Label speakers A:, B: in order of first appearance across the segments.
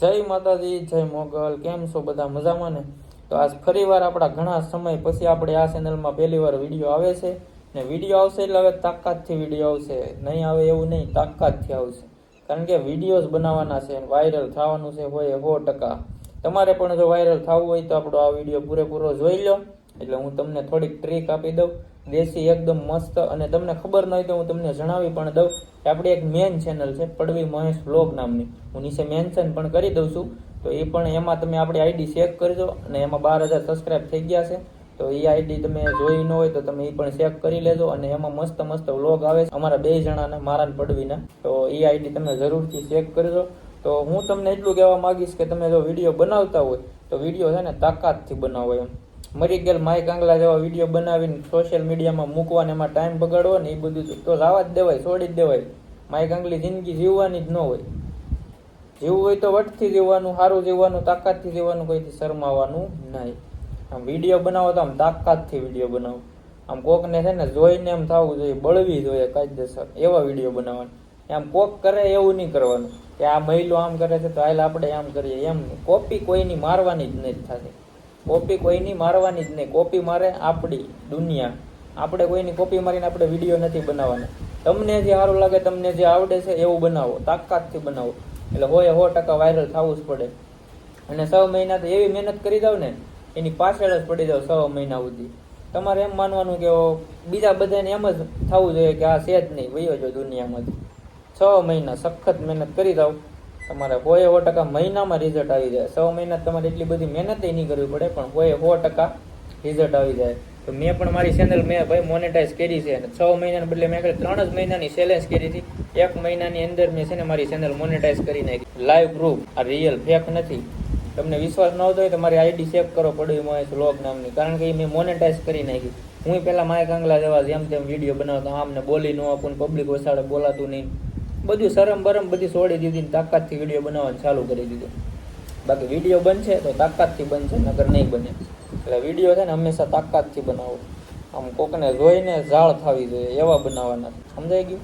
A: જય માતાજી, જય મોગલ. કેમ છો બધા? મજામાં ને? તો આજ ફરીવાર આપણા ઘણા સમય પછી આપણે આ ચેનલમાં પહેલીવાર વિડીયો આવે છે ને વિડીયો આવશે એટલે હવે તાકાતથી વિડીયો આવશે. નહીં આવે એવું નહીં, તાકાતથી આવશે. કારણ કે વિડીયોઝ બનાવવાના છે, વાયરલ થવાનું છે હોય 100%. તમારે પણ જો વાયરલ થવું હોય તો આપણો આ વિડીયો પૂરેપૂરો જોઈ લો, એટલે હું તમને થોડીક ટ્રીક આપી દઉં, દેશી એકદમ મસ્ત. અને તમને ખબર ન હોય તો હું તમને જણાવી પણ દઉં કે આપણી એક મેન ચેનલ છે પડવી મહેશ વ્લોગ નામની. હું નીચે મેન્શન પણ કરી દઉં છું, તો એ પણ એમાં તમે આપણી આઈડી ચેક કરજો. અને એમાં 12,000 સબસ્ક્રાઈબ થઈ ગયા છે, તો એ આઈડી તમે જોઈ ન હોય તો તમે એ પણ ચેક કરી લેજો. અને એમાં મસ્ત મસ્ત વ્લોગ આવે છે અમારા બે જણાના, મારા ને પડવીના. તો એ આઈડી તમે જરૂરથી ચેક કરજો. તો હું તમને એટલું કહેવા માંગીશ કે તમે જો વિડીયો બનાવતા હોય તો વિડીયો છે ને તાકાતથી બનાવો. એમ મરી ગયેલ માય કાંગલા જેવા વિડીયો બનાવીને સોશિયલ મીડિયામાં મૂકવાને એમાં ટાઈમ બગાડવો ને એ બધું તો જવા જ દેવાય, છોડી જ દેવાય. માય કાંગલી જિંદગી જીવવાની જ ન હોય. જીવવું હોય તો વટથી જીવવાનું, સારું જીવવાનું, તાકાતથી જીવવાનું, કોઈથી શરમાવાનું નહીં. આમ વિડીયો બનાવો તો આમ તાકાતથી વિડીયો બનાવો. આમ કોકને છે ને જોઈને એમ થવું જોઈએ, બળવી જોઈએ કાયદેસર એવા વિડીયો બનાવવાના. આમ કોક કરે એવું નહીં કરવાનું કે આ મહિલો આમ કરે છે તો હાલ આપણે આમ કરીએ, એમ નહીં. કોપી કોઈની મારવાની જ નહીં થશે. કોપી કોઈની મારવાની જ નહીં. કોપી મારે આપણી દુનિયા. આપણે કોઈની કોપી મારીને આપણે વિડીયો નથી બનાવવાના. તમને જે સારું લાગે, તમને જે આવડે છે એવું બનાવો, તાકાતથી બનાવો. એટલે 100% વાયરલ થવું જ પડે. અને 6 મહિના તો એવી મહેનત કરી જાવ ને, એની પાછળ જ પડી જાવ 6 મહિના સુધી. તમારે એમ માનવાનું કે બીજા બધાને એમ જ થવું જોઈએ કે આ છે જ નહીં, વયો જો દુનિયામાંથી. 6 મહિના સખત મહેનત કરી જાવ, તમારે 100% મહિનામાં રિઝલ્ટ આવી જાય. 6 મહિના તમારે એટલી બધી મહેનત નહીં કરવી પડે, પણ 100% રિઝલ્ટ આવી જાય. તો મેં પણ મારી ચેનલ મેં ભાઈ મોનેટાઈઝ કરી છે, અને 6 મહિનાને બદલે મેં 3 જ મહિનાની ચેલેન્જ કરી હતી. 1 મહિનાની અંદર મેં છે ને મારી ચેનલ મોનેટાઈઝ કરી નાખી. લાઈવ પ્રૂફ, આ રિયલ, ફેક નથી. તમને વિશ્વાસ ન આવતો હોય તો મારી આઈડી ચેક કરો, પડવી મહેશ વ્લોગ નામની. કારણ કે મેં મોનેટાઈઝ કરી નાખી. હું પહેલાં માય કાંગલા જેવા જેમ તેમ વિડીયો બનાવતો, આમને બોલી ન આપું, પબ્લિક વસાડે બોલાતું નહીં, બધું શરમ બરમ બધી છોડી દીધી, તાકાતથી વિડીયો બનાવવાનું ચાલુ કરી દીધું. બાકી વિડીયો બનશે તો તાકાતથી બનશે, નગર નહીં બને. એટલે વિડીયો છે ને હંમેશા તાકાતથી બનાવો. આમ કોકને જોઈને ઝાળ થવી જોઈએ એવા બનાવવાના, સમજાઈ ગયું?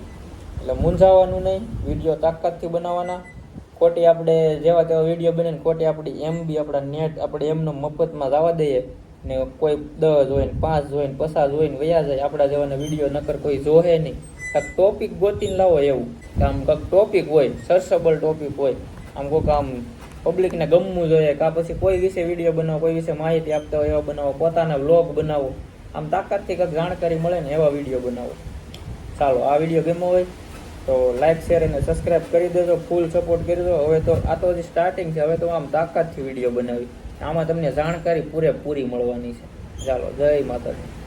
A: એટલે મૂંઝાવાનું નહીં, વિડીયો તાકાતથી બનાવવાના. ખોટી આપણે જેવા તેવા વિડીયો બને ને ખોટી આપણી MB આપણા નેટ આપણે એમનો મફતમાં જવા દઈએ ને કોઈ 10 જોઈને 5 જોઈને 50 જોઈને વયા જાય. આપણા જેવાના વિડીયો નકર કોઈ જોહે નહીં. કાંક ટોપિક ગોતીને લાવો એવું, આમ કાંક ટોપિક હોય, સર્ચેબલ ટોપિક હોય, આમ કોઈક આમ પબ્લિકને ગમવું જોઈએ. કાં પછી કોઈ વિશે વિડીયો બનાવો, કોઈ વિશે માહિતી આપતા હોય એવા બનાવો, પોતાના વ્લોગ બનાવો. આમ તાકાતથી કંઈક જાણકારી મળે ને એવા વિડીયો બનાવો. ચાલો, આ વિડીયો ગમ્યો હોય તો લાઈક, શેર અને સબસ્ક્રાઈબ કરી દેજો. ફૂલ સપોર્ટ કરી દો. હવે તો આ તો હજી સ્ટાર્ટિંગ છે, હવે તો આમ તાકાતથી વિડીયો બનાવી. આમાં તમને જાણકારી પૂરેપૂરી મળવાની છે. ચાલો, જય માતાજી.